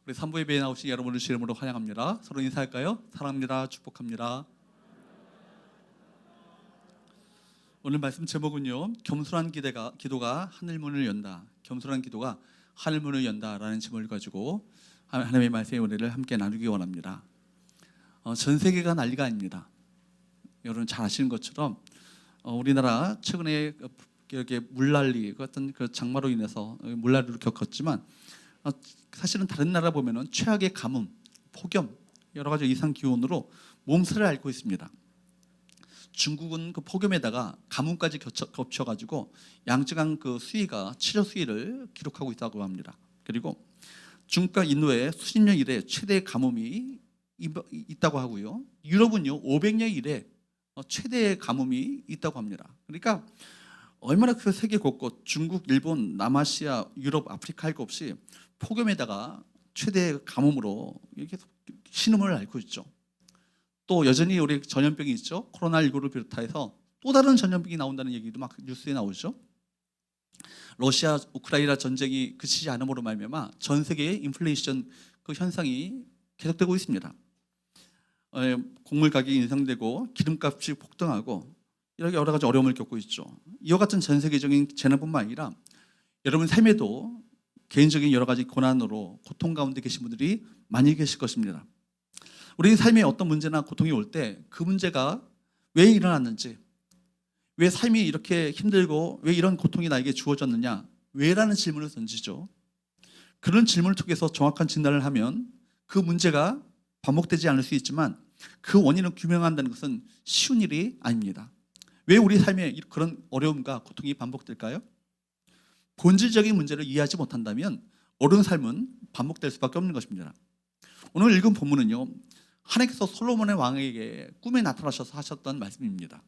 우리 산부 예배에 나오신 여러분을 주님으로 환영합니다. 서로 인사할까요? 사랑합니다. 축복합니다. 오늘 말씀 제목은요, 겸손한 기도가 하늘 문을 연다. 겸손한 기도가 하늘 문을 연다라는 제목을 가지고 하나님의 말씀의 은혜를 함께 나누기 원합니다. 전 세계가 난리가 아닙니다. 여러분 잘 아시는 것처럼 우리나라 최근에 이렇게 물난리 같은 그 장마로 인해서 물난리를 겪었지만 사실은 다른 나라 보면은 최악의 가뭄, 폭염, 여러 가지 이상 기온으로 몸살을 앓고 있습니다. 중국은 그 폭염에다가 가뭄까지 겹쳐가지고 양적한 그 수위가 치료 수위를 기록하고 있다고 합니다. 그리고 중국과 인도에 수십 년 이래 최대 가뭄이 있다고 하고요. 유럽은요 500년 이래 최대의 가뭄이 있다고 합니다. 그러니까 얼마나 그 세계 곳곳 중국, 일본, 남아시아, 유럽, 아프리카 할 것 없이 폭염에다가 최대 가뭄으로 이렇게 신음을 앓고 있죠. 또 여전히 우리 전염병이 있죠. 코로나19를 비롯해서 또 다른 전염병이 나온다는 얘기도 막 뉴스에 나오죠. 러시아 우크라이나 전쟁이 그치지 않음으로 말미암아 전 세계의 인플레이션 그 현상이 계속되고 있습니다. 곡물 가격이 인상되고 기름값이 폭등하고 이렇게 여러 가지 어려움을 겪고 있죠. 이와 같은 전 세계적인 재난뿐만 아니라 여러분 삶에도 개인적인 여러 가지 고난으로 고통 가운데 계신 분들이 많이 계실 것입니다. 우리 삶에 어떤 문제나 고통이 올 때 그 문제가 왜 일어났는지, 왜 삶이 이렇게 힘들고 왜 이런 고통이 나에게 주어졌느냐, 왜라는 질문을 던지죠. 그런 질문을 통해서 정확한 진단을 하면 그 문제가 반복되지 않을 수 있지만 그 원인을 규명한다는 것은 쉬운 일이 아닙니다. 왜 우리 삶에 그런 어려움과 고통이 반복될까요? 본질적인 문제를 이해하지 못한다면 옳은 삶은 반복될 수밖에 없는 것입니다. 오늘 읽은 본문은요, 하나님께서 솔로몬의 왕에게 꿈에 나타나셔서 하셨던 말씀입니다.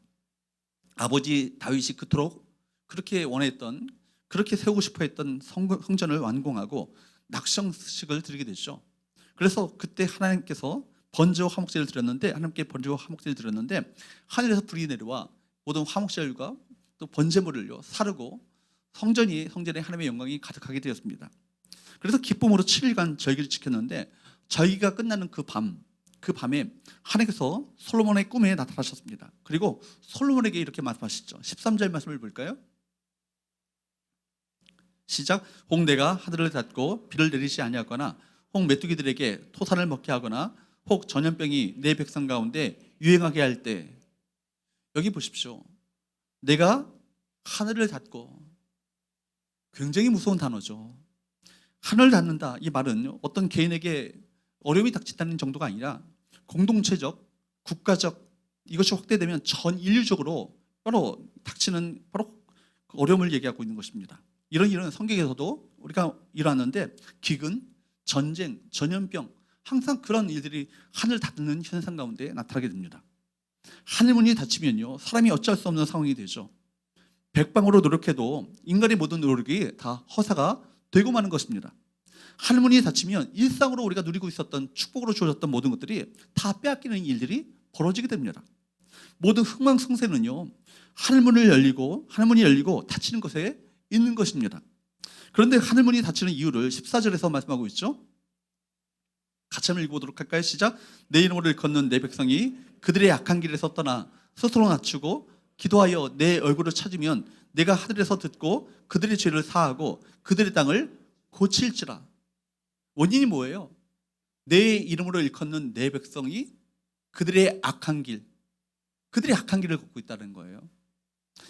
아버지 다윗이 그토록 그렇게 원했던, 그렇게 세우고 싶어 했던 성전을 완공하고 낙성식을 드리게 되죠. 그래서 그때 하나님께서 번제와 화목제를 드렸는데, 하나님께 번제와 화목제를 드렸는데 하늘에서 불이 내려와 모든 화목제물과 또 번제물을요 사르고 성전에 하나님의 영광이 가득하게 되었습니다. 그래서 기쁨으로 7일간 절기를 지켰는데 절기가 끝나는 그 밤에 하나님께서 솔로몬의 꿈에 나타나셨습니다. 그리고 솔로몬에게 이렇게 말씀하시죠. 13절 말씀을 볼까요? 시작. 혹 내가 하늘을 닫고 비를 내리지 아니하거나 혹 메뚜기들에게 토산을 먹게 하거나 혹 전염병이 내 백성 가운데 유행하게 할 때, 여기 보십시오. 내가 하늘을 닫고, 굉장히 무서운 단어죠. 하늘을 닫는다, 이 말은 어떤 개인에게 어려움이 닥친다는 정도가 아니라 공동체적, 국가적, 이것이 확대되면 전 인류적으로 바로 닥치는 바로 그 어려움을 얘기하고 있는 것입니다. 이런 일은 성경에서도 우리가 일어났는데 기근, 전쟁, 전염병, 항상 그런 일들이 하늘 닫는 현상 가운데 나타나게 됩니다. 하늘문이 닫히면요 사람이 어쩔 수 없는 상황이 되죠. 백방으로 노력해도 인간의 모든 노력이 다 허사가 되고 마는 것입니다. 하늘문이 닫히면 일상으로 우리가 누리고 있었던 축복으로 주어졌던 모든 것들이 다 빼앗기는 일들이 벌어지게 됩니다. 모든 흥망성쇠는요 하늘문이 열리고 닫히는 것에 있는 것입니다. 그런데 하늘문이 닫히는 이유를 14절에서 말씀하고 있죠. 같이 한번 읽어보도록 할까요? 시작. 내 이름으로 일컫는 내 백성이 그들의 악한 길에서 떠나 스스로 낮추고 기도하여 내 얼굴을 찾으면 내가 하늘에서 듣고 그들의 죄를 사하고 그들의 땅을 고칠지라. 원인이 뭐예요? 내 이름으로 일컫는 내 백성이 그들의 악한 길을 걷고 있다는 거예요.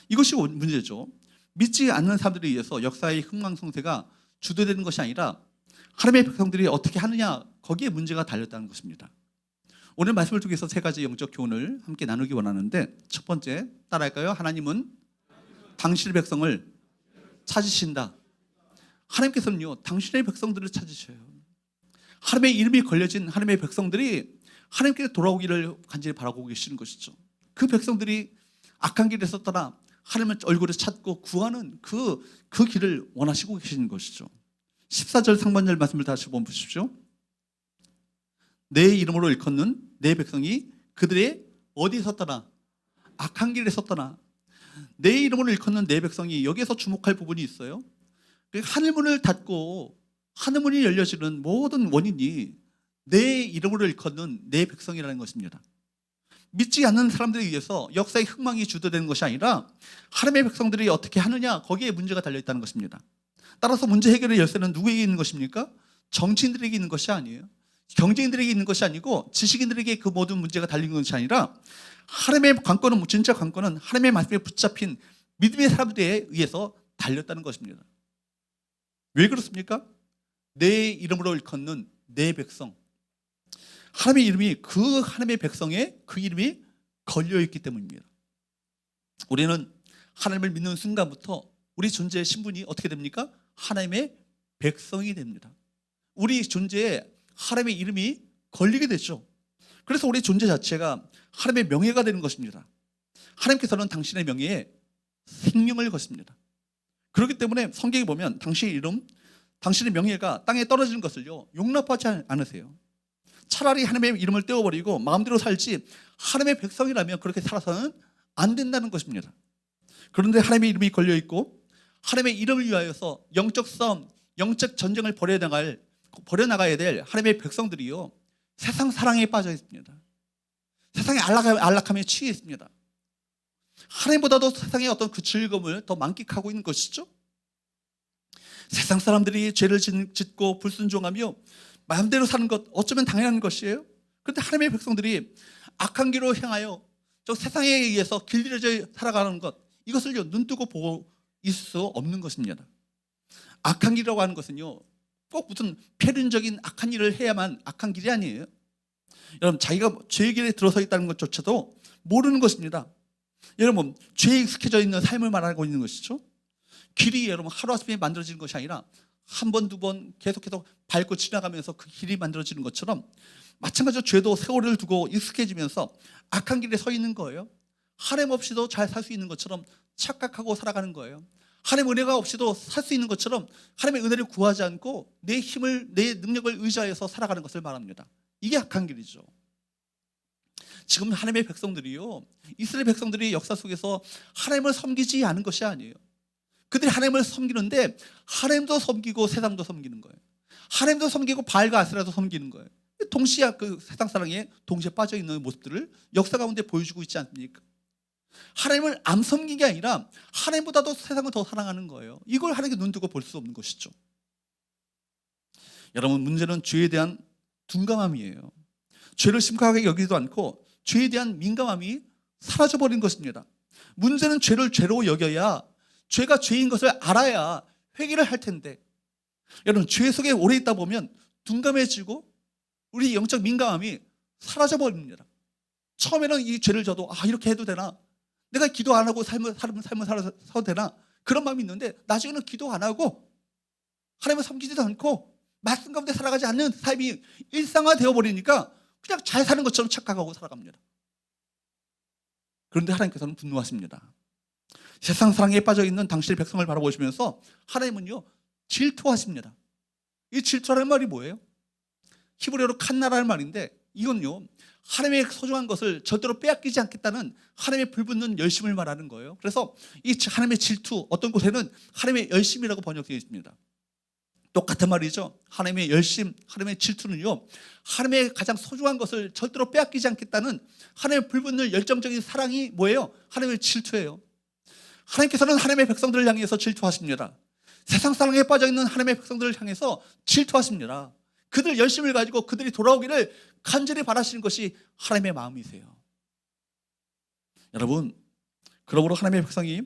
이것이 문제죠. 믿지 않는 사람들에 의해서 역사의 흥망성쇠가 주도되는 것이 아니라 하나님의 백성들이 어떻게 하느냐, 거기에 문제가 달렸다는 것입니다. 오늘 말씀을 통해서 세 가지 영적 교훈을 함께 나누기 원하는데, 첫 번째 따라할까요? 하나님은 당신의 백성을 찾으신다. 하나님께서는요 당신의 백성들을 찾으셔요. 하나님의 이름이 걸려진 하나님의 백성들이 하나님께 돌아오기를 간절히 바라고 계시는 것이죠. 그 백성들이 악한 길에서 떠나 하나님의 얼굴을 찾고 구하는 그 길을 원하시고 계시는 것이죠. 14절 상반절 말씀을 다시 한번 보십시오. 내 이름으로 일컫는 내 백성이 그들의 어디서 떠나? 악한 길에서 떠나. 내 이름으로 일컫는 내 백성이, 여기에서 주목할 부분이 있어요. 하늘문을 닫고 하늘문이 열려지는 모든 원인이 내 이름으로 일컫는 내 백성이라는 것입니다. 믿지 않는 사람들에 의해서 역사의 흥망이 주도되는 것이 아니라 하나님의 백성들이 어떻게 하느냐, 거기에 문제가 달려있다는 것입니다. 따라서 문제 해결의 열쇠는 누구에게 있는 것입니까? 정치인들에게 있는 것이 아니에요. 경제인들에게 있는 것이 아니고 지식인들에게 그 모든 문제가 달린 것이 아니라 하나님의 관건은, 진짜 관건은 하나님의 말씀에 붙잡힌 믿음의 사람들에 의해서 달렸다는 것입니다. 왜 그렇습니까? 내 이름으로 일컫는 내 백성, 하나님의 이름이, 그 하나님의 백성에 그 이름이 걸려있기 때문입니다. 우리는 하나님을 믿는 순간부터 우리 존재의 신분이 어떻게 됩니까? 하나님의 백성이 됩니다. 우리 존재에 하나님의 이름이 걸리게 되죠. 그래서 우리 존재 자체가 하나님의 명예가 되는 것입니다. 하나님께서는 당신의 명예에 생명을 거십니다. 그렇기 때문에 성경에 보면 당신의 이름, 당신의 명예가 땅에 떨어지는 것을요, 용납하지 않으세요. 차라리 하나님의 이름을 떼어버리고 마음대로 살지, 하나님의 백성이라면 그렇게 살아서는 안 된다는 것입니다. 그런데 하나님의 이름이 걸려있고 하나님의 이름을 위하여서 영적 싸움, 영적 전쟁을 벌여나가야 될 하나님의 백성들이요, 세상 사랑에 빠져 있습니다. 세상의 안락함에 취해 있습니다. 하나님보다도 세상의 어떤 그 즐거움을 더 만끽하고 있는 것이죠. 세상 사람들이 죄를 짓고 불순종하며 마음대로 사는 것, 어쩌면 당연한 것이에요. 그런데 하나님의 백성들이 악한 길로 향하여 저 세상에 의해서 길들여져 살아가는 것, 이것을 눈뜨고 보고 있을 수 없는 것입니다. 악한 길이라고 하는 것은요, 꼭 무슨 폐륜적인 악한 일을 해야만 악한 길이 아니에요. 여러분, 자기가 죄의 길에 들어서 있다는 것조차도 모르는 것입니다. 여러분, 죄에 익숙해져 있는 삶을 말하고 있는 것이죠. 길이 여러분 하루아침에 만들어지는 것이 아니라 한 번, 두 번 계속해서 밟고 지나가면서 그 길이 만들어지는 것처럼, 마찬가지로 죄도 세월을 두고 익숙해지면서 악한 길에 서 있는 거예요. 하나님 없이도 잘 살 수 있는 것처럼 착각하고 살아가는 거예요. 하나님 은혜가 없이도 살 수 있는 것처럼 하나님의 은혜를 구하지 않고 내 힘을, 내 능력을 의지하여서 살아가는 것을 말합니다. 이게 악한 길이죠. 지금 하나님의 백성들이요, 이스라엘 백성들이 역사 속에서 하나님을 섬기지 않은 것이 아니에요. 그들이 하나님을 섬기는데 하나님도 섬기고 세상도 섬기는 거예요. 하나님도 섬기고 바알과 아세라도 섬기는 거예요. 동시에 그 세상 사랑에 동시에 빠져 있는 모습들을 역사 가운데 보여주고 있지 않습니까? 하나님을 안 섬기는 게 아니라 하나님보다도 세상을 더 사랑하는 거예요. 이걸 하나님께 눈뜨고 볼 수 없는 것이죠. 여러분, 문제는 죄에 대한 둔감함이에요. 죄를 심각하게 여기지도 않고 죄에 대한 민감함이 사라져버린 것입니다. 문제는 죄를 죄로 여겨야, 죄가 죄인 것을 알아야 회개를 할 텐데, 여러분, 죄 속에 오래 있다 보면 둔감해지고 우리 영적 민감함이 사라져버립니다. 처음에는 이 죄를 져도 이렇게 해도 되나? 내가 기도 안 하고 삶을 살아도 되나? 그런 마음이 있는데, 나중에는 기도 안 하고 하나님을 섬기지도 않고 말씀 가운데 살아가지 않는 삶이 일상화되어 버리니까 그냥 잘 사는 것처럼 착각하고 살아갑니다. 그런데 하나님께서는 분노하십니다. 세상 사랑에 빠져 있는 당신의 백성을 바라보시면서 하나님은요, 질투하십니다. 이 질투라는 말이 뭐예요? 히브리어로 칸나라는 말인데, 이건요, 하나님의 소중한 것을 절대로 빼앗기지 않겠다는 하나님의 불붙는 열심을 말하는 거예요. 그래서 이 하나님의 질투, 어떤 곳에는 하나님의 열심이라고 번역되어 있습니다. 똑같은 말이죠. 하나님의 열심, 하나님의 질투는요, 하나님의 가장 소중한 것을 절대로 빼앗기지 않겠다는 하나님의 불붙는 열정적인 사랑이 뭐예요? 하나님의 질투예요. 하나님께서는 하나님의 백성들을 향해서 질투하십니다. 세상 사랑에 빠져있는 하나님의 백성들을 향해서 질투하십니다. 그들 열심을 가지고 그들이 돌아오기를 간절히 바라시는 것이 하나님의 마음이세요. 여러분, 그러므로 하나님의 백성이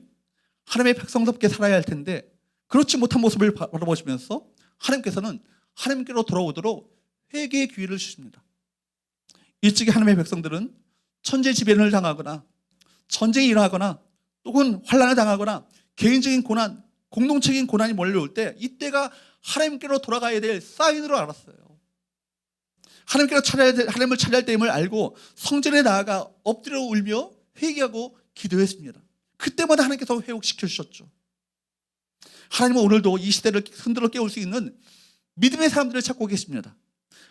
하나님의 백성답게 살아야 할 텐데, 그렇지 못한 모습을 바라보시면서 하나님께서는 하나님께로 돌아오도록 회개의 기회를 주십니다. 일찍이 하나님의 백성들은 천재지변을 당하거나 전쟁이 일어나거나 또는 환난을 당하거나 개인적인 고난, 공동체적인 고난이 몰려올 때, 이때가 하나님께로 돌아가야 될 사인으로 알았어요. 하나님께로 하나님을 찾아야 될 때임을 알고 성전에 나아가 엎드려 울며 회개하고 기도했습니다. 그때마다 하나님께서 회복시켜 주셨죠. 하나님은 오늘도 이 시대를 흔들어 깨울 수 있는 믿음의 사람들을 찾고 계십니다.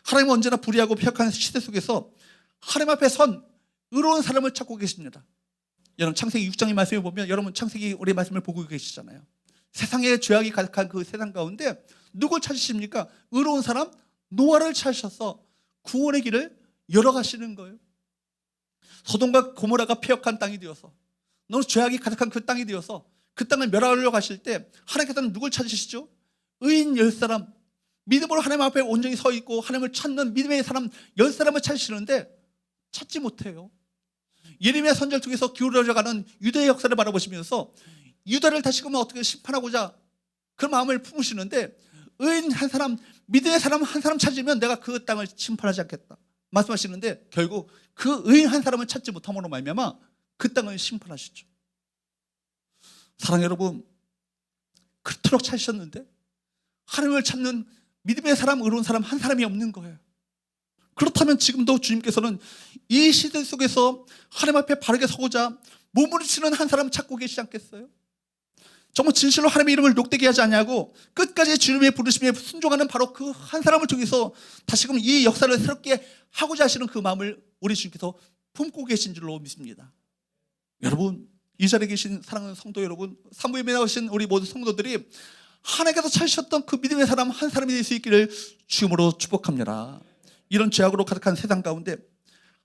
하나님은 언제나 불의하고 폐역한 시대 속에서 하나님 앞에 선 의로운 사람을 찾고 계십니다. 여러분, 창세기 6장의 말씀을 보면, 여러분 창세기 우리 말씀을 보고 계시잖아요. 세상에 죄악이 가득한 그 세상 가운데 누굴 찾으십니까? 의로운 사람 노아를 찾으셔서 구원의 길을 열어가시는 거예요. 소돔과 고모라가 폐역한 땅이 되어서, 너무 죄악이 가득한 그 땅이 되어서 그 땅을 멸하려고 가실 때 하나님께서는 누굴 찾으시죠? 의인 10사람, 믿음으로 하나님 앞에 온전히 서 있고 하나님을 찾는 믿음의 사람 10사람을 찾으시는데 찾지 못해요. 예레미야 선지자를 통해서 기울어져가는 유대의 역사를 바라보시면서 유다를 다시금 어떻게 심판하고자 그런 마음을 품으시는데, 의인 한 사람, 믿음의 사람 한 사람 찾으면 내가 그 땅을 심판하지 않겠다 말씀하시는데, 결국 그 의인 한 사람을 찾지 못함으로 말미암아 그 땅을 심판하시죠. 사랑하는 여러분, 그토록 찾으셨는데 하나님을 찾는 믿음의 사람, 의로운 사람 한 사람이 없는 거예요. 그렇다면 지금도 주님께서는 이 시대 속에서 하나님 앞에 바르게 서고자 몸부림치는 한 사람 찾고 계시지 않겠어요? 정말 진실로 하나님의 이름을 욕되게 하지 않냐고 끝까지 주님의 부르심에 순종하는 바로 그 한 사람을 통해서 다시금 이 역사를 새롭게 하고자 하시는 그 마음을 우리 주님께서 품고 계신 줄로 믿습니다. 여러분, 이 자리에 계신 사랑하는 성도 여러분, 사무엘에 나오신 우리 모든 성도들이 하나님께서 찾으셨던 그 믿음의 사람 한 사람이 될 수 있기를 주님으로 축복합니다. 이런 죄악으로 가득한 세상 가운데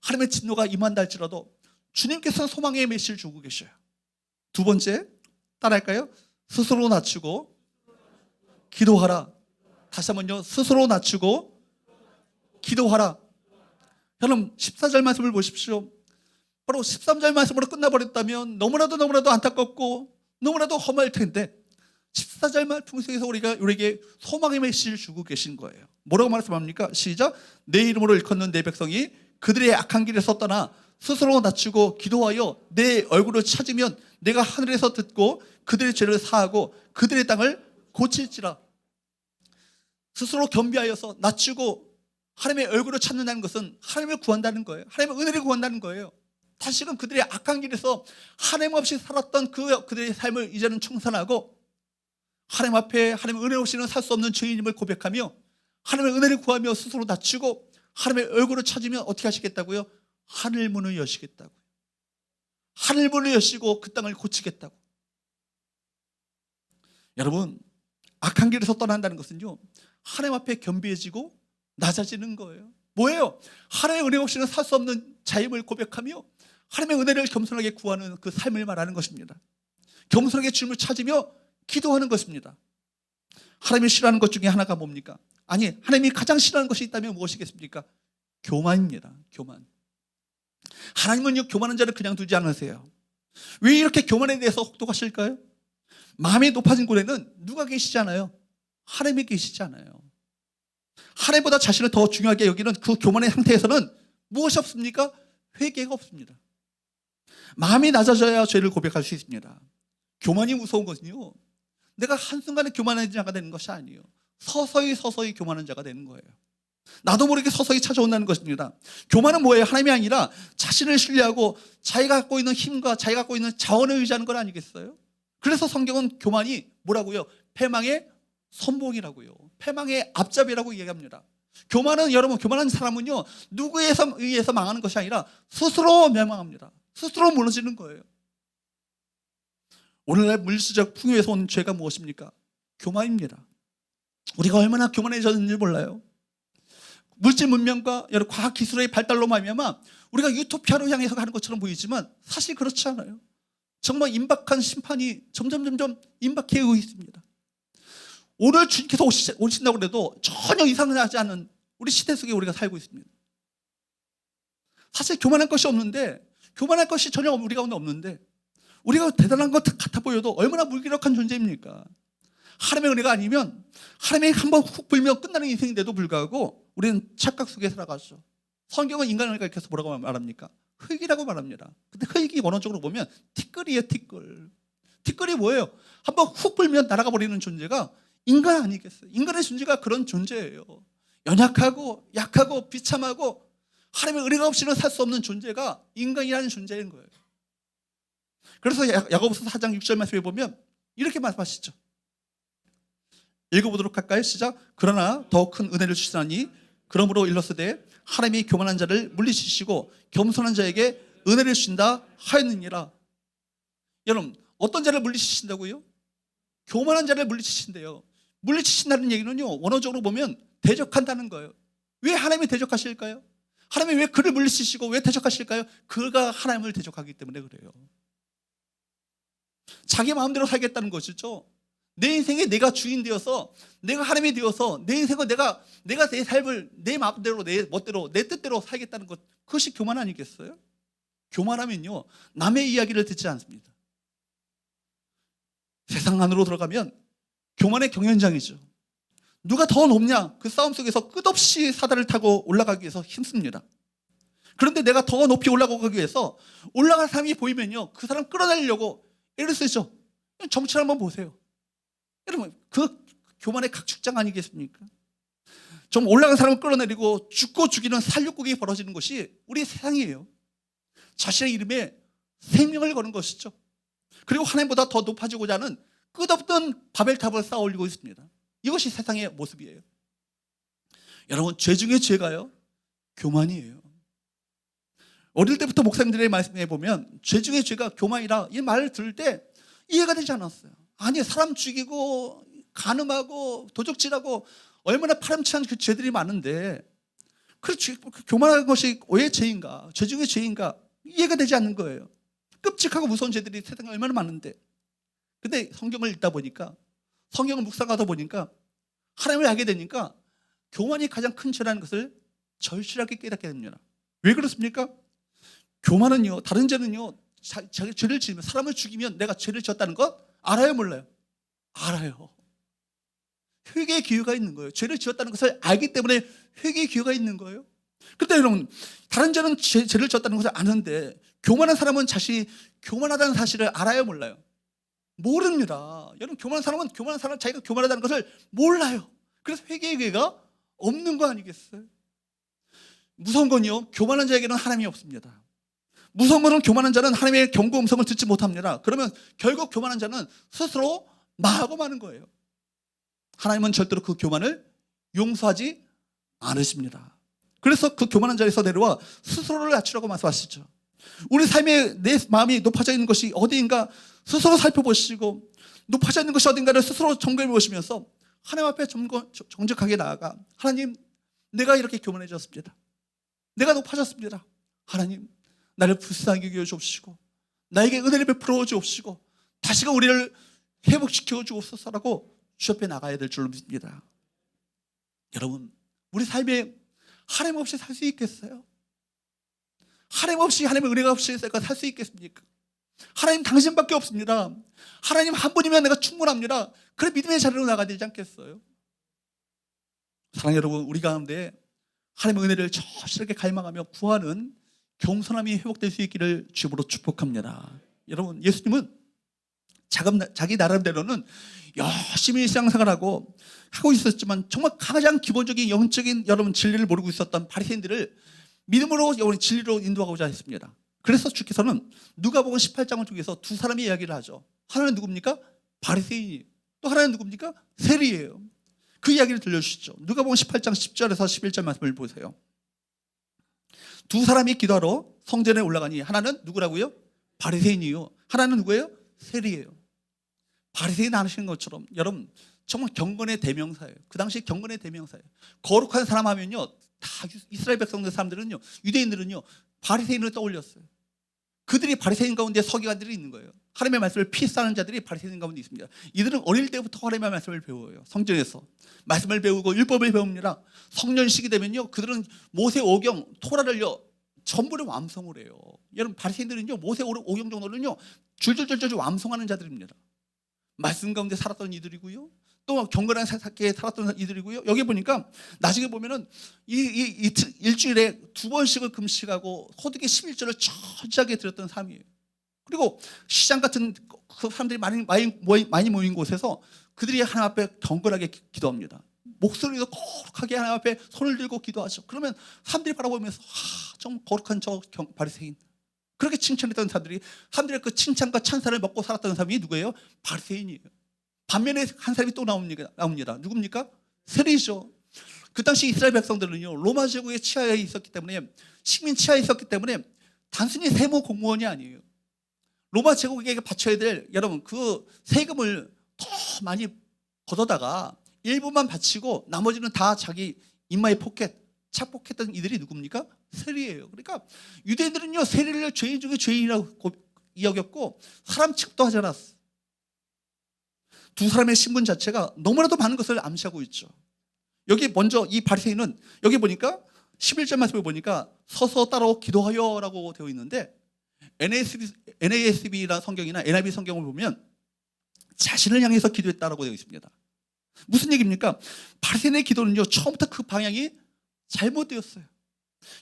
하나님의 진노가 임한다 할지라도 주님께서는 소망의 메시지를 주고 계셔요. 두 번째, 따라할까요? 스스로 낮추고 기도하라. 다시 한번요, 스스로 낮추고 기도하라. 여러분 14절 말씀을 보십시오. 바로 13절 말씀으로 끝나버렸다면 너무나도 안타깝고 너무나도 험할 텐데 14절 말씀 속에서 우리에게 소망의 메시지를 주고 계신 거예요. 뭐라고 말씀합니까? 시작. 내 이름으로 일컫는 내 백성이 그들의 악한 길에서 떠나 스스로 낮추고 기도하여 내 얼굴을 찾으면 내가 하늘에서 듣고 그들의 죄를 사하고 그들의 땅을 고칠지라. 스스로 겸비하여서 낮추고 하나님의 얼굴을 찾는다는 것은 하나님을 구한다는 거예요. 하나님의 은혜를 구한다는 거예요. 다시금 그들의 악한 길에서 하나님 없이 살았던 그들의 삶을 이제는 청산하고 하나님 앞에 하나님의 은혜 없이는 살 수 없는 죄인임을 고백하며 하나님의 은혜를 구하며 스스로 낮추고 하나님의 얼굴을 찾으면 어떻게 하시겠다고요? 하늘 문을 여시겠다고요. 하늘 문을 여시고 그 땅을 고치겠다고. 여러분, 악한 길에서 떠난다는 것은요, 하나님 앞에 겸비해지고 낮아지는 거예요. 뭐예요? 하나님의 은혜 없이는 살 수 없는 자임을 고백하며 하나님의 은혜를 겸손하게 구하는 그 삶을 말하는 것입니다. 겸손하게 주님을 찾으며 기도하는 것입니다. 하나님이 싫어하는 것 중에 하나가 뭡니까? 아니, 하나님이 가장 싫어하는 것이 있다면 무엇이겠습니까? 교만입니다. 교만. 하나님은요, 교만한 자를 그냥 두지 않으세요. 왜 이렇게 교만에 대해서 혹독하실까요? 마음이 높아진 곳에는 누가 계시잖아요? 하나님이 계시잖아요. 하나님보다 자신을 더 중요하게 여기는 그 교만의 상태에서는 무엇이 없습니까? 회개가 없습니다. 마음이 낮아져야 죄를 고백할 수 있습니다. 교만이 무서운 것은요, 내가 한순간에 교만한 자가 되는 것이 아니에요. 서서히 교만한 자가 되는 거예요. 나도 모르게 서서히 찾아온다는 것입니다. 교만은 뭐예요? 하나님이 아니라 자신을 신뢰하고 자기가 갖고 있는 힘과 자기가 갖고 있는 자원을 의지하는 것 아니겠어요? 그래서 성경은 교만이 뭐라고요? 패망의 선봉이라고요. 패망의 앞잡이라고 얘기합니다. 교만은, 여러분, 교만한 사람은요, 누구에 의해서 망하는 것이 아니라 스스로 멸망합니다. 스스로 무너지는 거예요. 오늘날 물질적 풍요에서 온 죄가 무엇입니까? 교만입니다. 우리가 얼마나 교만해졌는지 몰라요. 물질 문명과 여러 과학 기술의 발달로 말미암아 우리가 유토피아로 향해서 가는 것처럼 보이지만 사실 그렇지 않아요. 정말 임박한 심판이 점점 임박해 오고 있습니다. 오늘 주님께서 오신다고 해도 전혀 이상하지 않은 우리 시대 속에 우리가 살고 있습니다. 사실 교만할 것이 없는데, 교만할 것이 전혀 우리 가운데 없는데, 우리가 대단한 것 같아 보여도 얼마나 무기력한 존재입니까? 하나님의 은혜가 아니면 하나님의 한번 훅 불면 끝나는 인생인데도 불구하고 우리는 착각 속에 살아가죠. 성경은 인간을 가리켜서 뭐라고 말합니까? 흙이라고 말합니다. 근데 흙이 원어적으로 보면 티끌이에요. 티끌이 뭐예요? 한번 훅 불면 날아가 버리는 존재가 인간 아니겠어요? 인간의 존재가 그런 존재예요. 연약하고 약하고 비참하고 하나님의 은혜가 없이는 살 수 없는 존재가 인간이라는 존재인 거예요. 그래서 야고보서 4장 6절 말씀에 보면 이렇게 말씀하시죠. 읽어보도록 할까요? 시작. 그러나 더 큰 은혜를 주시나니 그러므로 일렀으되 하나님이 교만한 자를 물리치시고 겸손한 자에게 은혜를 주신다 하였느니라. 여러분, 어떤 자를 물리치신다고요? 교만한 자를 물리치신대요. 물리치신다는 얘기는요, 원어적으로 보면 대적한다는 거예요. 왜 하나님이 대적하실까요? 하나님이 왜 그를 물리치시고 왜 대적하실까요? 그가 하나님을 대적하기 때문에 그래요. 자기 마음대로 살겠다는 것이죠. 내 인생에 내가 주인 되어서, 내가 하나님이 되어서 내 인생을 내가 내 삶을 내 마음대로, 내 멋대로, 내 뜻대로 살겠다는 것, 그것이 교만 아니겠어요? 교만하면요, 남의 이야기를 듣지 않습니다. 세상 안으로 들어가면 교만의 경연장이죠. 누가 더 높냐, 그 싸움 속에서 끝없이 사다를 타고 올라가기 위해서 힘씁니다. 그런데 내가 더 높이 올라가기 위해서 올라갈 사람이 보이면요, 그 사람 끌어내리려고 애를 쓰죠. 정치를 한번 보세요. 여러분, 그 교만의 각축장 아니겠습니까? 좀 올라간 사람을 끌어내리고 죽고 죽이는 살육국이 벌어지는 것이 우리 세상이에요. 자신의 이름에 생명을 거는 것이죠. 그리고 하나님보다 더 높아지고자 하는 끝없던 바벨탑을 쌓아 올리고 있습니다. 이것이 세상의 모습이에요. 여러분, 죄 중에 죄가요, 교만이에요. 어릴 때부터 목사님들의 말씀에 보면 죄 중에 죄가 교만이라 이 말을 들을 때 이해가 되지 않았어요. 아니, 사람 죽이고 간음하고 도적질하고 얼마나 파렴치한 그 죄들이 많은데 그 교만한 것이 왜 죄인가, 죄 중에 죄인가 이해가 되지 않는 거예요. 끔찍하고 무서운 죄들이 세상에 얼마나 많은데. 근데 성경을 읽다 보니까, 성경을 묵상하다 보니까, 하나님을 알게 되니까 교만이 가장 큰 죄라는 것을 절실하게 깨닫게 됩니다. 왜 그렇습니까? 교만은요, 다른 죄는요, 자기 죄를 지으면, 사람을 죽이면 내가 죄를 지었다는 것 알아요, 몰라요? 알아요. 회개의 기회가 있는 거예요. 죄를 지었다는 것을 알기 때문에 회개의 기회가 있는 거예요. 그런데 여러분, 다른 죄는 죄를 지었다는 것을 아는데 교만한 사람은 자신이 교만하다는 사실을 알아요, 몰라요? 모릅니다. 여러분, 교만한 사람은 자기가 교만하다는 것을 몰라요. 그래서 회개의 기회가 없는 거 아니겠어요? 무서운 건요, 교만한 자에게는 하나님이 없습니다. 무서운 것은 교만한 자는 하나님의 경고 음성을 듣지 못합니다. 그러면 결국 교만한 자는 스스로 망하고 마는 거예요. 하나님은 절대로 그 교만을 용서하지 않으십니다. 그래서 그 교만한 자리에서 내려와 스스로를 낮추라고 말씀하시죠. 우리 삶에 내 마음이 높아져 있는 것이 어디인가 스스로 살펴보시고, 높아져 있는 것이 어딘가를 스스로 점검해 보시면서 하나님 앞에 정직하게 나아가, 하나님, 내가 이렇게 교만해졌습니다. 내가 높아졌습니다. 하나님, 나를 불쌍하게 여겨 주옵시고 나에게 은혜를 베풀어 주옵시고 다시금 우리를 회복시켜 주옵소서라고 주 옆에 나가야 될 줄로 믿습니다. 여러분, 우리 삶에 하나님 없이 살 수 있겠어요? 하나님 없이, 하나님의 은혜가 없이 살 수 있겠습니까? 하나님 당신밖에 없습니다. 하나님 한 분이면 내가 충분합니다. 그래, 믿음의 자리로 나가야 되지 않겠어요? 사랑하는 여러분, 우리 가운데 하나님의 은혜를 절실하게 갈망하며 구하는 겸손함이 회복될 수 있기를 주님으로 축복합니다. 여러분, 예수님은 자기 나름대로는 열심히 신앙생활하고 하고 있었지만 정말 가장 기본적인 영적인 여러분 진리를 모르고 있었던 바리새인들을 믿음으로 진리로 인도하고자 했습니다. 그래서 주께서는 누가복음 18장을 통해서 두 사람의 이야기를 하죠. 하나는 누굽니까? 바리새인이에요. 또 하나는 누굽니까? 세리예요. 그 이야기를 들려주시죠. 누가복음 18장 10절에서 11절 말씀을 보세요. 두 사람이 기도하러 성전에 올라가니 하나는 누구라고요? 바리새인이요. 하나는 누구예요? 세리예요. 바리새인 아시는 것처럼 여러분, 정말 경건의 대명사예요. 그 당시 경건의 대명사예요. 거룩한 사람 하면요, 다 이스라엘 백성들 사람들은요, 유대인들은요, 바리새인을 떠올렸어요. 그들이 바리새인 가운데 서기관들이 있는 거예요. 하나님의 말씀을 필사하는 자들이 바리새인 가운데 있습니다. 이들은 어릴 때부터 하나님의 말씀을 배워요. 성전에서 말씀을 배우고 율법을 배웁니다. 성년식이 되면요, 그들은 모세 오경 토라를요 전부를 완성을 해요. 여러분, 바리새인들은요 모세 오경 정도는요 줄줄줄줄 완성하는 자들입니다. 말씀 가운데 살았던 이들이고요, 또 경건한 삶에 살았던 이들이고요. 여기 보니까 나중에 보면은 일주일에 2번씩을 금식하고 호두기 11절을 철저하게 드렸던 삶이에요. 그리고 시장 같은 그 사람들이 많이 모인 곳에서 그들이 하나님 앞에 경건하게 기도합니다. 목소리도 거룩하게 하나님 앞에 손을 들고 기도하죠. 그러면 사람들이 바라보면서 좀 거룩한 저 바리새인, 그렇게 칭찬했던 사람들의 그 칭찬과 찬사를 먹고 살았던 사람이 누구예요? 바리새인이에요. 반면에 한 사람이 또 나옵니다. 누굽니까? 세리죠. 그 당시 이스라엘 백성들은요, 로마 제국의 치하에 있었기 때문에, 식민 치하에 있었기 때문에 단순히 세무 공무원이 아니에요. 로마 제국에게 바쳐야 될 여러분 그 세금을 더 많이 걷어다가 일부만 바치고 나머지는 다 자기 인마의 포켓, 착복했던 이들이 누굽니까? 세리예요. 그러니까 유대인들은요, 세리를 죄인 중에 죄인이라고 여겼고 사람 취급도 하지 않았어. 두 사람의 신분 자체가 너무나도 많은 것을 암시하고 있죠. 여기 먼저 이 바리새인은 여기 보니까 11절 말씀을 보니까 서서 따로 기도하여라고 되어 있는데 NASB라는 성경이나 NIV 성경을 보면 자신을 향해서 기도했다라고 되어 있습니다. 무슨 얘기입니까? 바리새인의 기도는요, 처음부터 그 방향이 잘못되었어요.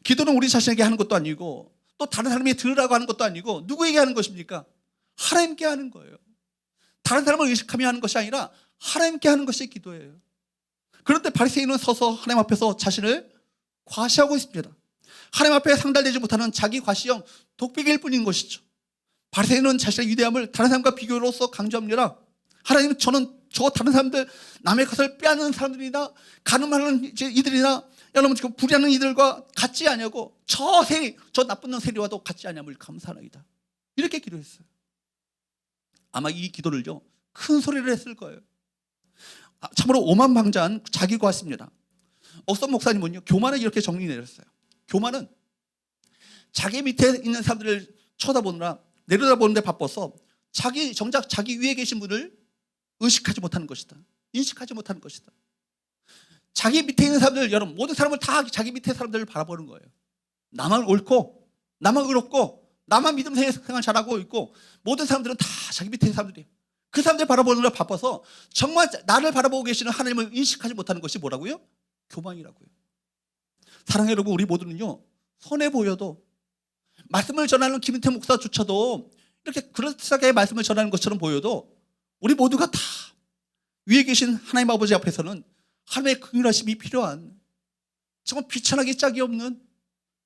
기도는 우리 자신에게 하는 것도 아니고 또 다른 사람이 들으라고 하는 것도 아니고 누구에게 하는 것입니까? 하나님께 하는 거예요. 다른 사람을 의식하며 하는 것이 아니라 하나님께 하는 것이 기도예요. 그런데 바리새인은 서서 하나님 앞에서 자신을 과시하고 있습니다. 하나님 앞에 상달되지 못하는 자기 과시형 독백일 뿐인 것이죠. 바리새인은 자신의 위대함을 다른 사람과 비교로서 강조합니다. 하나님, 저는 저 다른 사람들, 남의 것을 빼앗는 사람들이나 가늠하는 이들이나 여러분 지금 불의하는 이들과 같지 아니하고 저 세리, 저 나쁜 놈 세리와도 같지 아니함을 감사하나이다. 이렇게 기도했어요. 아마 이 기도를요, 큰 소리를 했을 거예요. 참으로 오만방자한 자기 과시입니다. 억선 목사님은요, 교만을 이렇게 정리 내렸어요. 교만은 자기 밑에 있는 사람들을 쳐다보느라 내려다보는데 바빠서 정작 자기 위에 계신 분을 의식하지 못하는 것이다. 인식하지 못하는 것이다. 자기 밑에 있는 사람들, 여러분 모든 사람을 다 자기 밑에 사람들을 바라보는 거예요. 나만 옳고 나만 의롭고 나만 믿음 생활 잘하고 있고 모든 사람들은 다 자기 밑에 있는 사람들이에요. 그 사람들 바라보느라 바빠서 정말 나를 바라보고 계시는 하나님을 인식하지 못하는 것이 뭐라고요? 교만이라고요. 사랑하는 여러분, 우리 모두는요, 선해 보여도 말씀을 전하는 김인태 목사조차도 이렇게 그럴싸하게 말씀을 전하는 것처럼 보여도 우리 모두가 다 위에 계신 하나님 아버지 앞에서는 하나님의 긍휼하심이 필요한, 정말 비천하게 짝이 없는,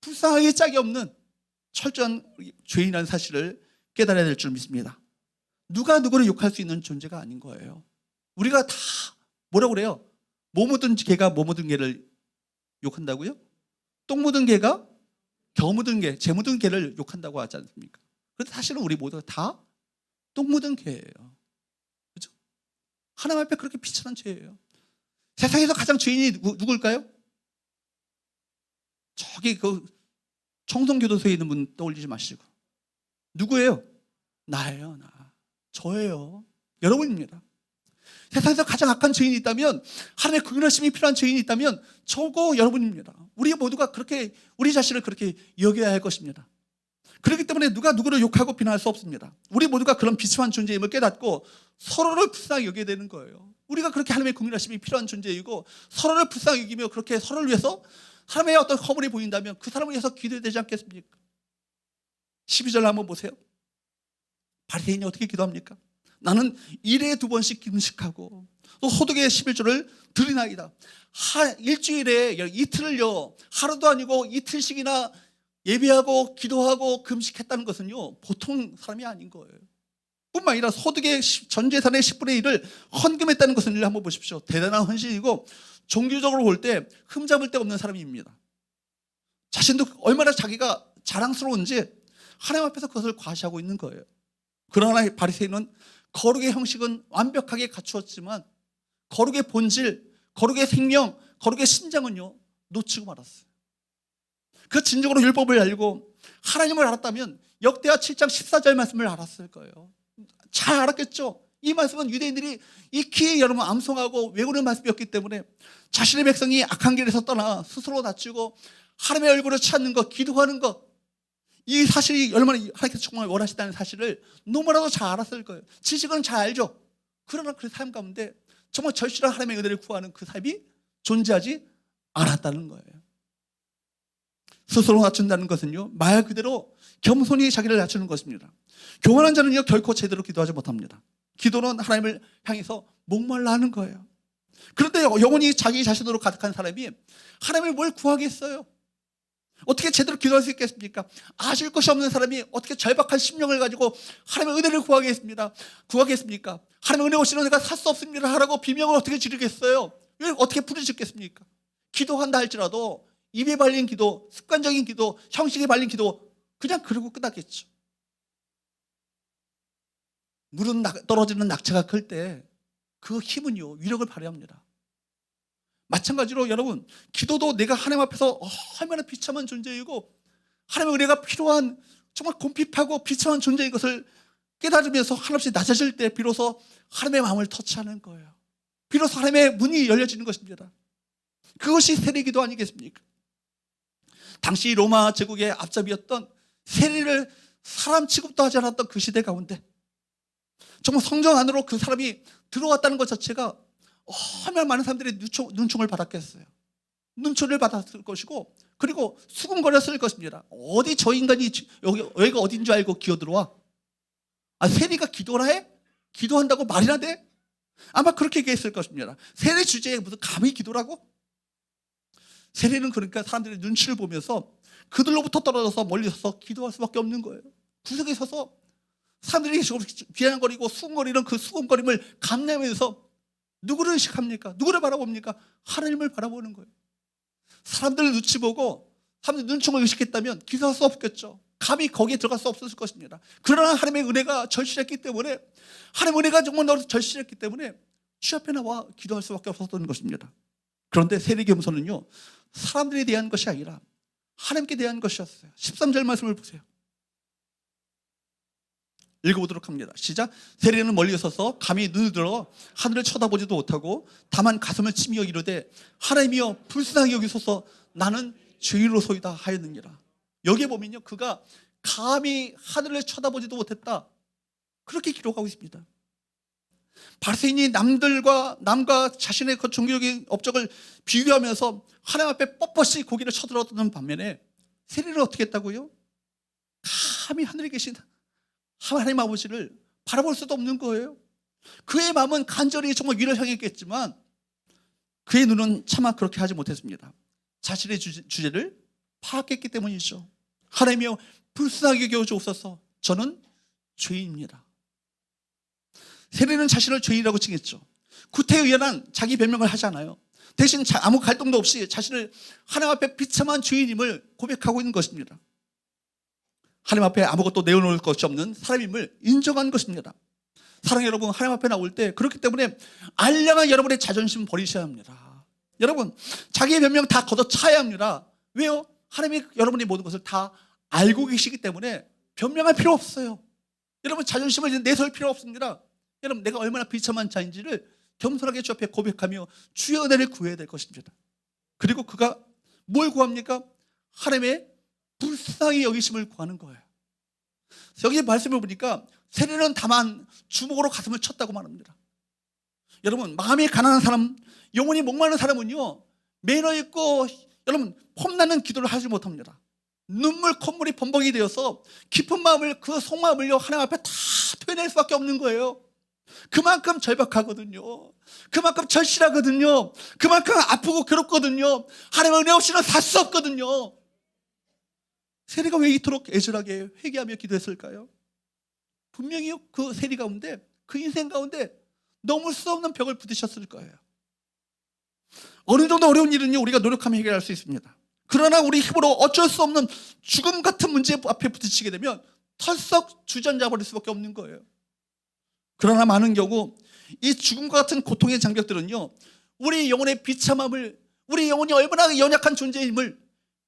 불쌍하게 짝이 없는 철저한 죄인이라는 사실을 깨달아야 될 줄 믿습니다. 누가 누구를 욕할 수 있는 존재가 아닌 거예요. 우리가 다 뭐라고 그래요? 뭐 묻은 개가 뭐 묻은 개를 욕한다고요? 똥 묻은 개가 겨 묻은 개, 재 묻은 개를 욕한다고 하지 않습니까? 그런데 사실은 우리 모두가 다 똥 묻은 개예요. 그렇죠? 하나님 앞에 그렇게 비천한 죄예요. 세상에서 가장 죄인이 누굴까요? 저기 그 청송교도소에 있는 분 떠올리지 마시고. 누구예요? 나예요. 저예요. 여러분입니다. 세상에서 가장 악한 죄인이 있다면, 하나님의 긍휼하심이 필요한 죄인이 있다면 저거 여러분입니다. 우리 모두가 그렇게 우리 자신을 그렇게 여겨야 할 것입니다. 그렇기 때문에 누가 누구를 욕하고 비난할 수 없습니다. 우리 모두가 그런 비참한 존재임을 깨닫고 서로를 불쌍히 여겨야 되는 거예요. 우리가 그렇게 하나님의 긍휼하심이 필요한 존재이고 서로를 불쌍히 여기며 그렇게 서로를 위해서 하나님의 어떤 허물이 보인다면 그 사람을 위해서 기도해야 되지 않겠습니까? 12절 한번 보세요. 바리새인이 어떻게 기도합니까? 나는 일에 2번씩 금식하고 또 소득의 11조를 드리나이다. 일주일에 이틀을요, 하루도 아니고 이틀씩이나 예배하고 기도하고 금식했다는 것은요, 보통 사람이 아닌 거예요. 뿐만 아니라 소득의 전 재산의 10분의 1을 헌금했다는 것은 한번 보십시오. 대단한 헌신이고 종교적으로 볼 때 흠잡을 데 없는 사람입니다. 자신도 얼마나 자기가 자랑스러운지 하나님 앞에서 그것을 과시하고 있는 거예요. 그러나 바리새인은 거룩의 형식은 완벽하게 갖추었지만 거룩의 본질, 거룩의 생명, 거룩의 심장은요, 놓치고 말았어요. 그 진정으로 율법을 알고 하나님을 알았다면 역대하 7장 14절 말씀을 알았을 거예요. 잘 알았겠죠. 이 말씀은 유대인들이 익히 여러분 암송하고 외우는 말씀이었기 때문에 자신의 백성이 악한 길에서 떠나 스스로 낮추고 하나님의 얼굴을 찾는 것, 기도하는 것, 이 사실이 얼마나 하나님께서 정말 원하시다는 사실을 너무나도 잘 알았을 거예요. 지식은 잘 알죠. 그러나 그 삶 가운데 정말 절실한 하나님의 은혜를 구하는 그 삶이 존재하지 않았다는 거예요. 스스로 낮춘다는 것은요, 말 그대로 겸손히 자기를 낮추는 것입니다. 교만한 자는요, 결코 제대로 기도하지 못합니다. 기도는 하나님을 향해서 목말라 하는 거예요. 그런데 영원히 자기 자신으로 가득한 사람이 하나님을 뭘 구하겠어요? 어떻게 제대로 기도할 수 있겠습니까? 아실 것이 없는 사람이 어떻게 절박한 심령을 가지고 하나님의 은혜를 구하겠습니까? 하나님의 은혜 오시는 은혜가 살 수 없습니다 하라고 비명을 어떻게 지르겠어요? 왜 어떻게 부르짖겠습니까? 기도한다 할지라도 입에 발린 기도, 습관적인 기도, 형식에 발린 기도, 그냥 그러고 끝나겠죠. 물은 떨어지는 낙차가 클 때 그 힘은요, 위력을 발휘합니다. 마찬가지로 여러분, 기도도 내가 하나님 앞에서 얼마나 비참한 존재이고 하나님의 은혜가 필요한 정말 곰핍하고 비참한 존재인 것을 깨달으면서 한없이 낮아질 때 비로소 하나님의 마음을 터치하는 거예요. 비로소 하나님의 문이 열려지는 것입니다. 그것이 세례기도 아니겠습니까? 당시 로마 제국의 앞잡이였던 세례를 사람 취급도 하지 않았던 그 시대 가운데 정말 성전 안으로 그 사람이 들어왔다는 것 자체가 얼마나 많은 사람들이 눈총을 받았겠어요. 눈총을 받았을 것이고, 그리고 수군거렸을 것입니다. 어디 저 인간이 여기가 어딘 줄 알고 기어들어와? 세리가 기도를 해? 기도한다고 말이나 돼? 아마 그렇게 얘기했을 것입니다. 세례 주제에 무슨 감히 기도라고? 세례는 그러니까 사람들의 눈치를 보면서 그들로부터 떨어져서 멀리 서서 기도할 수밖에 없는 거예요. 구석에 서서 사람들이 비아냥거리고 수군거리는 그 수군거림을 감내하면서 누구를 의식합니까? 누구를 바라봅니까? 하나님을 바라보는 거예요. 사람들 눈치 보고 사람들 눈총을 의식했다면 기도할 수 없겠죠. 감히 거기에 들어갈 수 없었을 것입니다. 그러나 하나님의 은혜가 절실했기 때문에, 하나님의 은혜가 정말 너를 절실했기 때문에 주 앞에 나와 기도할 수밖에 없었던 것입니다. 그런데 세례겸손은요, 사람들에 대한 것이 아니라 하나님께 대한 것이었어요. 13절 말씀을 보세요. 읽어보도록 합니다. 시작. 세례는 멀리 서서 감히 눈을 들어 하늘을 쳐다보지도 못하고 다만 가슴을 치며 이르되 하나님이여 불쌍히 여기소서 나는 죄인으로소이다 하였느니라. 여기에 보면요, 그가 감히 하늘을 쳐다보지도 못했다, 그렇게 기록하고 있습니다. 바리새인이 남과 자신의 그 종교적인 업적을 비교하면서 하나님 앞에 뻣뻣이 고개를 쳐들었던 반면에 세례를 어떻게 했다고요? 감히 하늘에 계신 하나님 아버지를 바라볼 수도 없는 거예요. 그의 마음은 간절히 정말 위를 향했겠지만 그의 눈은 차마 그렇게 하지 못했습니다. 자신의 주제를 파악했기 때문이죠. 하나님이여 불쌍하게 여겨주옵소서 저는 죄인입니다. 세례는 자신을 죄인이라고 칭했죠. 구태의연한 자기 변명을 하지 않아요. 대신 아무 갈등도 없이 자신을 하나님 앞에 비참한 죄인임을 고백하고 있는 것입니다. 하나님 앞에 아무것도 내어놓을 것이 없는 사람임을 인정한 것입니다. 사랑하는 여러분, 하나님 앞에 나올 때 그렇기 때문에 알량한 여러분의 자존심 버리셔야 합니다. 여러분, 자기의 변명 다 걷어차야 합니다. 왜요? 하나님이 여러분의 모든 것을 다 알고 계시기 때문에 변명할 필요 없어요. 여러분, 자존심을 이제 내세울 필요 없습니다. 여러분, 내가 얼마나 비참한 자인지를 겸손하게 주 앞에 고백하며 주의 은혜를 구해야 될 것입니다. 그리고 그가 뭘 구합니까? 하나님의 불쌍히 여기심을 구하는 거예요. 여기 말씀을 보니까 세례는 다만 주먹으로 가슴을 쳤다고 말합니다. 여러분, 마음이 가난한 사람, 영혼이 목마른 사람은요, 매너 있고 여러분 폼나는 기도를 하지 못합니다. 눈물 콧물이 범벅이 되어서 깊은 마음을, 그 속마음을요 하나님 앞에 다 표현할 수밖에 없는 거예요. 그만큼 절박하거든요. 그만큼 절실하거든요. 그만큼 아프고 괴롭거든요. 하나님의 은혜 없이는 살 수 없거든요. 세리가 왜 이토록 애절하게 회개하며 기도했을까요? 분명히 그 세리 가운데, 그 인생 가운데 넘을 수 없는 벽을 부딪혔을 거예요. 어느 정도 어려운 일은요 우리가 노력하며 해결할 수 있습니다. 그러나 우리 힘으로 어쩔 수 없는 죽음 같은 문제 앞에 부딪히게 되면 털썩 주저앉아 버릴 수밖에 없는 거예요. 그러나 많은 경우 이 죽음과 같은 고통의 장벽들은요 우리 영혼의 비참함을, 우리 영혼이 얼마나 연약한 존재임을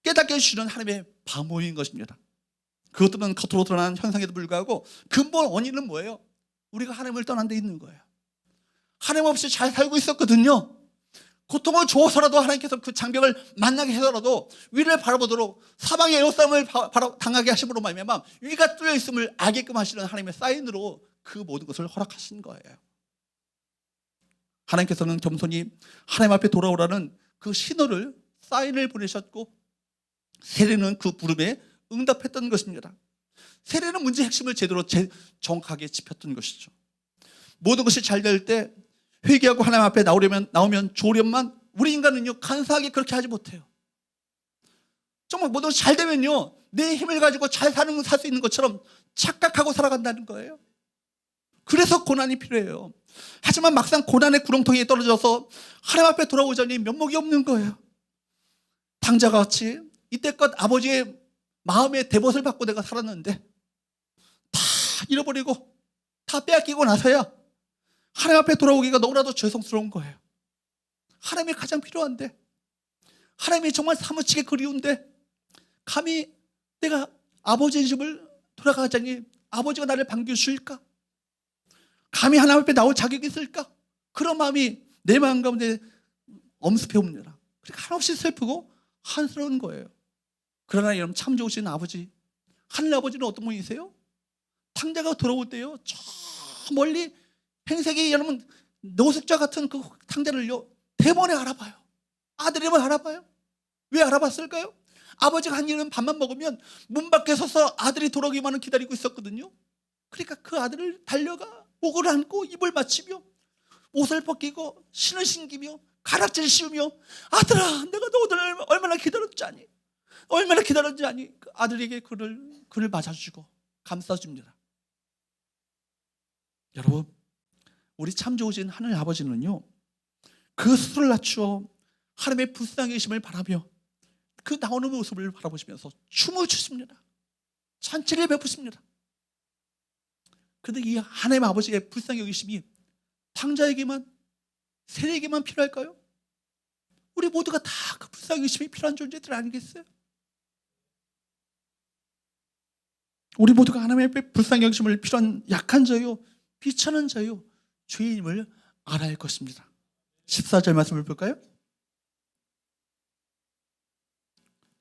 깨닫게 해주시는 하나님의 방법인 것입니다. 그것들은 겉으로 드러나는 현상에도 불구하고 근본 원인은 뭐예요? 우리가 하나님을 떠난 데 있는 거예요. 하나님 없이 잘 살고 있었거든요. 고통을 주어서라도 하나님께서 그 장벽을 만나게 해서라도 위를 바라보도록 사방의 에워싸움을 당하게 하심으로 말미암아 위가 뚫려 있음을 알게끔 하시는 하나님의 사인으로 그 모든 것을 허락하신 거예요. 하나님께서는 겸손히 하나님 앞에 돌아오라는 그 신호를, 사인을 보내셨고 세례는 그 부름에 응답했던 것입니다. 세례는 문제의 핵심을 제대로 정확하게 짚었던 것이죠. 모든 것이 잘 될 때 회개하고 하나님 앞에 나오면 좋으련만 우리 인간은요 간사하게 그렇게 하지 못해요. 정말 모든 것이 잘 되면요 내 힘을 가지고 잘 살 수 있는 것처럼 착각하고 살아간다는 거예요. 그래서 고난이 필요해요. 하지만 막상 고난의 구렁텅이에 떨어져서 하나님 앞에 돌아오자니 면목이 없는 거예요. 당자가 같이 이때껏 아버지의 마음의 대벗을 받고 내가 살았는데 다 잃어버리고 다 빼앗기고 나서야 하나님 앞에 돌아오기가 너무나도 죄송스러운 거예요. 하나님이 가장 필요한데, 하나님이 정말 사무치게 그리운데 감히 내가 아버지의 집을 돌아가자니 아버지가 나를 반겨주실까? 감히 하나님 앞에 나올 자격이 있을까? 그런 마음이 내 마음 가운데 엄습해 옵니다. 그러니까 한없이 슬프고 한스러운 거예요. 그러나 여러분, 참 좋으신 아버지, 하늘 아버지는 어떤 분이세요? 탕자가 돌아올 때요, 저 멀리 행색이 여러분 노숙자 같은 그 탕자를요 대번에 알아봐요. 아들이면 알아봐요. 왜 알아봤을까요? 아버지가 한 일은 밥만 먹으면 문 밖에 서서 아들이 돌아오기만을 기다리고 있었거든요. 그러니까 그 아들을 달려가 목을 안고 입을 맞추며 옷을 벗기고 신을 신기며 가락지를 씌우며, 아들아, 내가 너 오늘 얼마나 기다렸지 아니? 얼마나 기다렸지 아니? 그 아들에게 그를 맞아주고 감싸줍니다. 여러분, 우리 참 좋으신 하늘 아버지는요, 그 수를 낮추어 하나님의 불쌍히 계심을 바라며 그 나오는 모습을 바라보시면서 춤을 추십니다. 잔치를 베푸십니다. 그런데 이 하나님 아버지의 불쌍히 여기심이 탕자에게만, 세리에게만 필요할까요? 우리 모두가 다 그 불쌍히 여기심이 필요한 존재들 아니겠어요? 우리 모두가 하나님의 불쌍히 여기심을 필요한 약한 자요, 비천한 자요, 죄인임을 알아야 할 것입니다. 14절 말씀을 볼까요?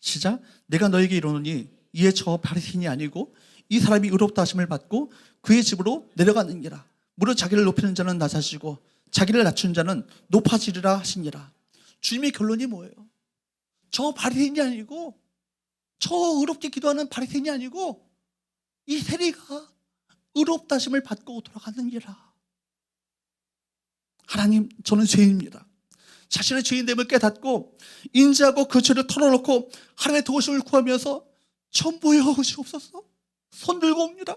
시작. 내가 너에게 이르노니 이에 저 바리새인이 아니고 이 사람이 의롭다 하심을 받고 그의 집으로 내려가느니라. 무릇 자기를 높이는 자는 낮아지고 자기를 낮춘 자는 높아지리라 하시니라. 주님의 결론이 뭐예요? 저 바리새인이 아니고, 저 의롭게 기도하는 바리새인이 아니고 이 세리가 의롭다 하심을 받고 돌아가느니라. 하나님, 저는 죄인입니다. 자신의 죄인됨을 깨닫고 인지하고 그 죄를 털어놓고 하나님의 도우심을 구하면서 전부여 주옵소서, 손 들고 옵니다.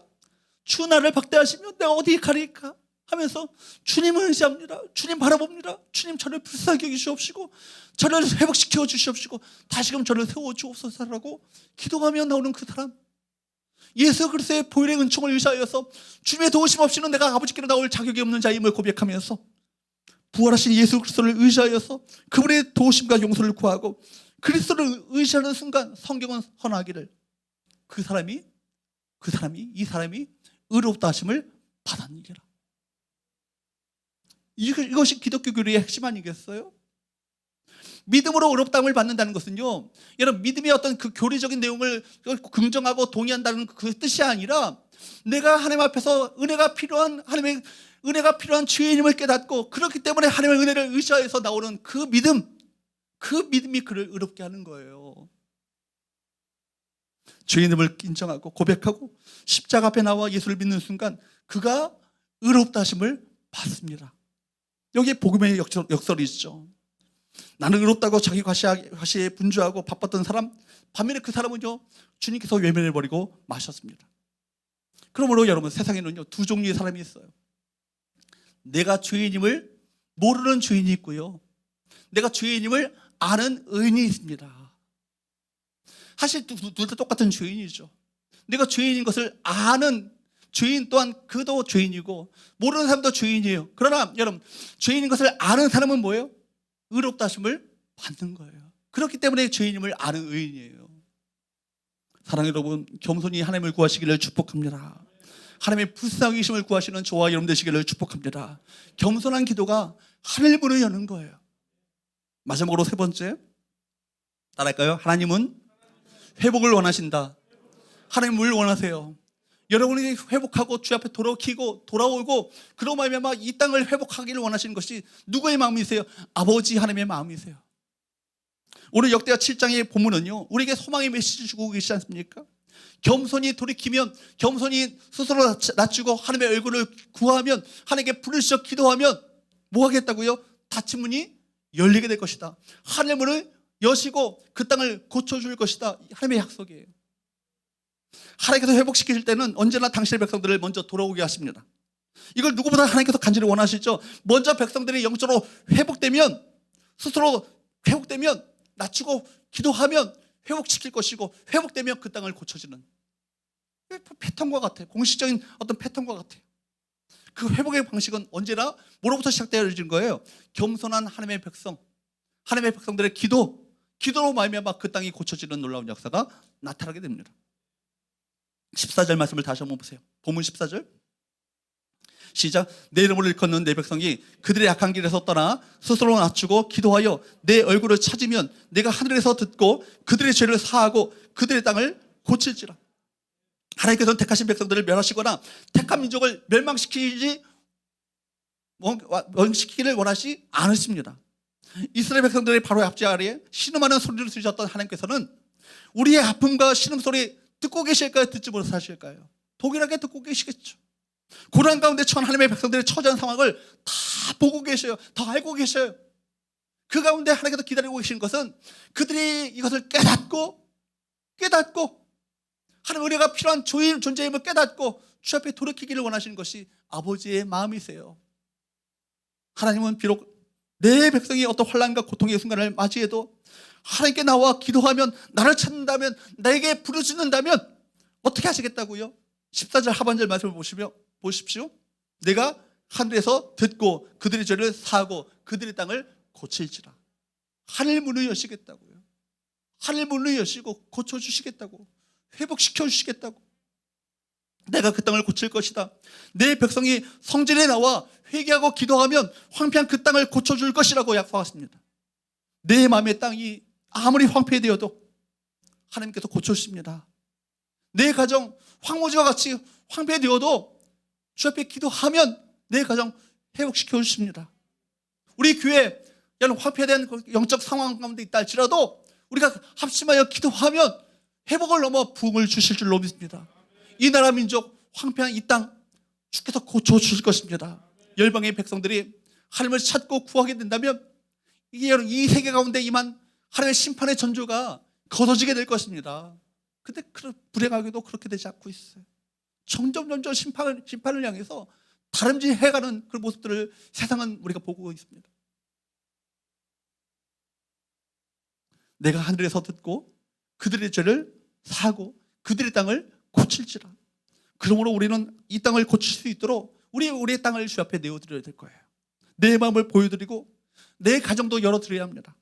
주 나를 박대하시면 내가 어디 가리까 하면서 주님을 의지합니다. 주님 바라봅니다. 주님, 저를 불쌍히 여기시옵시고 저를 회복시켜 주시옵시고 다시금 저를 세워 주옵소서라고 기도하며 나오는 그 사람, 예수 그리스도의 보혈의 은총을 의지하여서 주님의 도우심 없이는 내가 아버지께로 나올 자격이 없는 자임을 고백하면서 부활하신 예수 그리스도를 의지하여서 그분의 도우심과 용서를 구하고 그리스도를 의지하는 순간 성경은 선하기를 이 사람이 의롭다 하심을 받았느니라. 이것이 기독교 교리의 핵심 아니겠어요? 믿음으로 의롭다함을 받는다는 것은요, 여러분, 믿음의 어떤 그 교리적인 내용을 긍정하고 동의한다는 그 뜻이 아니라 내가 하나님 앞에서 은혜가 필요한 죄인임을 깨닫고 그렇기 때문에 하나님의 은혜를 의지하여서 나오는 그 믿음이 그를 의롭게 하는 거예요. 죄인임을 인정하고 고백하고 십자가 앞에 나와 예수를 믿는 순간 그가 의롭다 하심을 받습니다. 여기에 복음의 역설이 있죠. 나는 의롭다고 자기 과시에 분주하고 바빴던 사람, 반면에 그 사람은요, 주님께서 외면해버리고 마셨습니다. 그러므로 여러분, 세상에는요 두 종류의 사람이 있어요. 내가 죄인임을 모르는 죄인이 있고요, 내가 죄인임을 아는 의인이 있습니다. 사실 둘 다 똑같은 죄인이죠. 내가 죄인인 것을 아는 죄인 또한 그도 죄인이고 모르는 사람도 죄인이에요. 그러나 여러분, 죄인인 것을 아는 사람은 뭐예요? 의롭다 하심을 받는 거예요. 그렇기 때문에 죄인임을 아는 의인이에요. 사랑하는 여러분, 겸손히 하나님을 구하시기를 축복합니다. 하나님의 불쌍히 계심을 구하시는 저와 여러분 되시기를 축복합니다. 겸손한 기도가 하늘 문을 여는 거예요. 마지막으로 세 번째, 따라할까요? 하나님은 회복을 원하신다. 하나님을 원하세요. 여러분이 회복하고 주 앞에 돌아오고 그런 마음에 막 이 땅을 회복하기를 원하시는 것이 누구의 마음이세요? 아버지 하나님의 마음이세요. 오늘 역대하 7장의 본문은요, 우리에게 소망의 메시지를 주고 계시지 않습니까? 겸손히 돌이키면, 겸손히 스스로 낮추고 하나님의 얼굴을 구하면, 하나님께 부르짖어 기도하면 뭐 하겠다고요? 닫힌 문이 열리게 될 것이다. 하늘 문을 여시고 그 땅을 고쳐줄 것이다. 하나님의 약속이에요. 하나님께서 회복시키실 때는 언제나 당신의 백성들을 먼저 돌아오게 하십니다. 이걸 누구보다 하나님께서 간절히 원하시죠. 먼저 백성들이 영적으로 회복되면, 스스로 회복되면, 낮추고 기도하면 회복시킬 것이고, 회복되면 그 땅을 고쳐주는 패턴과 같아요. 공식적인 어떤 패턴과 같아요. 그 회복의 방식은 언제나 뭐로부터 시작되어진 거예요? 겸손한 하나님의 백성, 하나님의 백성들의 기도로 말미암아 그 땅이 고쳐지는 놀라운 역사가 나타나게 됩니다. 14절 말씀을 다시 한번 보세요. 본문 14절 시작. 내 이름을 일컫는 내 백성이 그들의 악한 길에서 떠나 스스로 낮추고 기도하여 내 얼굴을 찾으면 내가 하늘에서 듣고 그들의 죄를 사하고 그들의 땅을 고칠지라. 하나님께서는 택하신 백성들을 멸하시거나 택한 민족을 멸망시키기를 원하지 않으십니다. 이스라엘 백성들의 바로 앞지 아래에 신음하는 소리를 들으셨던 하나님께서는 우리의 아픔과 신음소리 듣고 계실까요? 듣지 못해서 하실까요? 동일하게 듣고 계시겠죠. 고난 가운데 처한 하나님의 백성들의 처한 상황을 다 보고 계셔요. 다 알고 계셔요. 그 가운데 하나님께서 기다리고 계시는 것은 그들이 이것을 깨닫고 하나님 은혜가 필요한 존재임을 깨닫고 주 앞에 돌이키기를 원하시는 것이 아버지의 마음이세요. 하나님은 비록 내 백성이 어떤 환난과 고통의 순간을 맞이해도 하나님께 나와 기도하면, 나를 찾는다면, 나에게 부르짖는다면 어떻게 하시겠다고요? 14절 하반절 말씀을 보십시오. 내가 하늘에서 듣고 그들의 죄를 사하고 그들의 땅을 고칠지라. 하늘 문을 여시겠다고요. 하늘 문을 여시고 고쳐주시겠다고, 회복시켜 주시겠다고. 내가 그 땅을 고칠 것이다. 내 백성이 성전에 나와 회개하고 기도하면 황폐한 그 땅을 고쳐줄 것이라고 약속하십니다. 내 마음의 땅이 아무리 황폐되어도 하나님께서 고쳐주십니다. 내 가정 황무지와 같이 황폐되어도 주 앞에 기도하면 내 가정 회복시켜 주십니다. 우리 교회 이런 황폐된 영적 상황 가운데 있다 할지라도 우리가 합심하여 기도하면 회복을 넘어 부흥을 주실 줄로 믿습니다. 이 나라 민족 황폐한 이 땅 주께서 고쳐주실 것입니다. 열방의 백성들이 하나님을 찾고 구하게 된다면 이 세계 가운데 임한 하나님의 심판의 전조가 거둬지게 될 것입니다. 근데 불행하게도 그렇게 되지 않고 있어요. 점점 심판을 향해서 다름질해가는 그 모습들을 세상은 우리가 보고 있습니다. 내가 하늘에서 듣고 그들의 죄를 사하고 그들의 땅을 고칠지라. 그러므로 우리는 이 땅을 고칠 수 있도록 우리의 땅을 주 앞에 내어드려야 될 거예요. 내 마음을 보여드리고 내 가정도 열어드려야 합니다.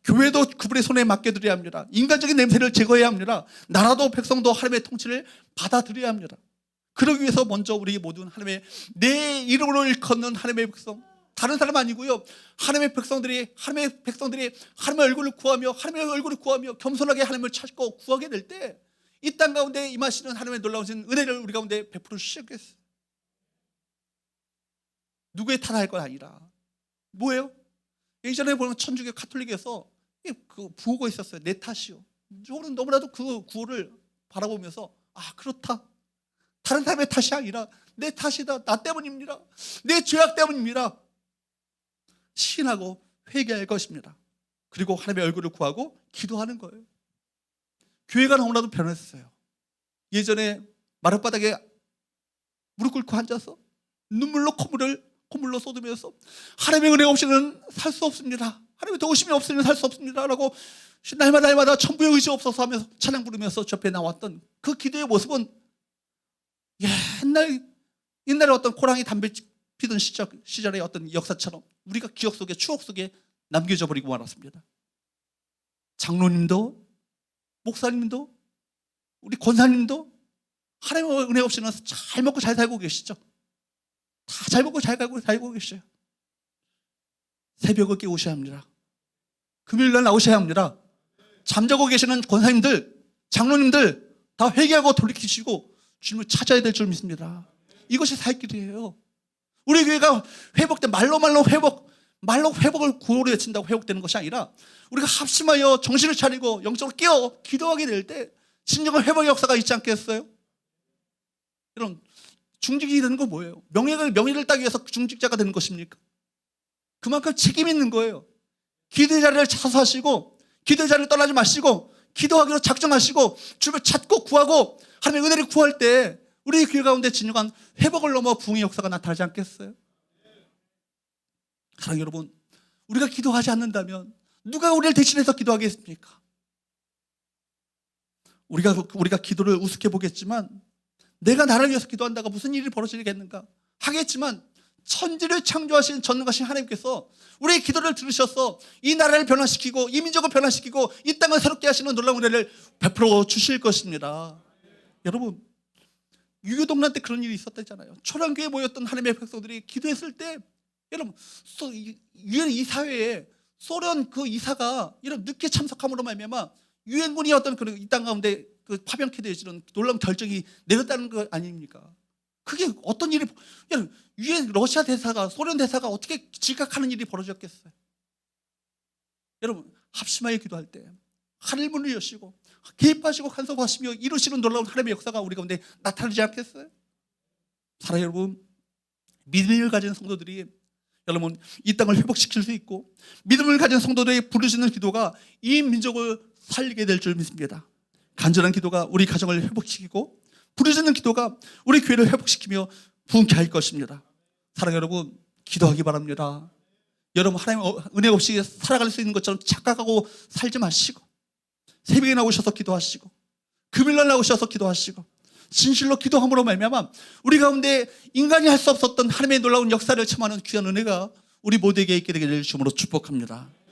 교회도 그분의 손에 맡겨드려야 합니다. 인간적인 냄새를 제거해야 합니다. 나라도 백성도 하나님의 통치를 받아들여야 합니다. 그러기 위해서 먼저 우리 모든 하나님의 내 이름으로 일컫는 하나님의 백성, 다른 사람 아니고요, 하나님의 백성들이 하나님의 얼굴을 구하며 겸손하게 하나님을 찾고 구하게 될 때 이 땅 가운데 임하시는 하나님의 놀라우신 은혜를 우리 가운데 베풀어 주시겠어요. 누구의 탓할 건 아니라 뭐예요? 예전에 보면 천주교 카톨릭에서 그 구호가 있었어요. 내 탓이요. 저는 너무나도 그 구호를 바라보면서 그렇다. 다른 사람의 탓이 아니라 내 탓이다. 나 때문입니다. 내 죄악 때문입니다. 시인하고 회개할 것입니다. 그리고 하나님의 얼굴을 구하고 기도하는 거예요. 교회가 너무나도 변했어요. 예전에 마룻바닥에 무릎 꿇고 앉아서 눈물로 콧물로 쏟으면서 하나님의 은혜 없이는 살 수 없습니다. 하나님의 도우심이 없으면 살 수 없습니다 라고 날마다 천부의 의지 없어서 하면서 찬양 부르면서 저 앞에 나왔던 그 기도의 모습은 옛날에 어떤 호랑이 담배 피던 시절의 어떤 역사처럼 우리가 기억 속에, 추억 속에 남겨져 버리고 말았습니다. 장로님도 목사님도 우리 권사님도 하나님의 은혜 없이는 잘 먹고 잘 살고 계시죠. 다 잘 먹고 잘 살고 계셔요. 새벽을 깨우셔야 합니다. 금요일날 나오셔야 합니다. 잠자고 계시는 권사님들, 장로님들 다 회개하고 돌이키시고 주님을 찾아야 될 줄 믿습니다. 이것이 살 길이에요. 우리 교회가 회복된 말로 회복을 구호로 외친다고 회복되는 것이 아니라 우리가 합심하여 정신을 차리고 영적으로 깨어 기도하게 될 때 진정한 회복의 역사가 있지 않겠어요? 여러분, 중직이 되는 건 뭐예요? 명예를 따기 위해서 중직자가 되는 것입니까? 그만큼 책임 있는 거예요. 기도의 자리를 찾아서 하시고 기도의 자리를 떠나지 마시고 기도하기로 작정하시고 주님을 찾고 구하고 하나님의 은혜를 구할 때 우리 교회 가운데 진정한 회복을 넘어 부흥의 역사가 나타나지 않겠어요? 사랑하는 여러분, 우리가 기도하지 않는다면 누가 우리를 대신해서 기도하겠습니까? 우리가 기도를 우습게 보겠지만 내가 나를 위해서 기도한다고 무슨 일이 벌어지겠는가 하겠지만 천지를 창조하신 전능하신 하나님께서 우리의 기도를 들으셔서 이 나라를 변화시키고 이 민족을 변화시키고 이 땅을 새롭게 하시는 놀라운 은혜를 베풀어 주실 것입니다. 여러분, 유교동란 때 그런 일이 있었다잖아요. 초량교회에 모였던 하나님의 백성들이 기도했을 때, 여러분, 유엔 이사회에 소련 그 이사가 이런 늦게 참석함으로 말미암아 유엔군이 어떤 이 땅 가운데 그 파병케 되어지는 놀라운 결정이 내렸다는 거 아닙니까? 그게 어떤 일이, 여러분, 유엔 러시아 대사가, 소련 대사가 어떻게 지각하는 일이 벌어졌겠어요? 여러분, 합심하여 기도할 때 하늘문을 여시고 개입하시고 간섭하시며 이루시는 놀라운 하나님의 역사가 우리 가운데 나타나지 않겠어요? 사랑하는 여러분, 믿음을 가진 성도들이 여러분 이 땅을 회복시킬 수 있고 믿음을 가진 성도들이 부르시는 기도가 이 민족을 살리게 될 줄 믿습니다. 간절한 기도가 우리 가정을 회복시키고 부르시는 기도가 우리 교회를 회복시키며 부흥케 할 것입니다. 사랑하는 여러분, 기도하기 바랍니다. 여러분, 하나님 은혜 없이 살아갈 수 있는 것처럼 착각하고 살지 마시고 새벽에 나오셔서 기도하시고 금요일날 나오셔서 기도하시고 진실로 기도함으로 말미암아 우리 가운데 인간이 할 수 없었던 하나님의 놀라운 역사를 체험하는 귀한 은혜가 우리 모두에게 있게 되기를 주님으로 축복합니다.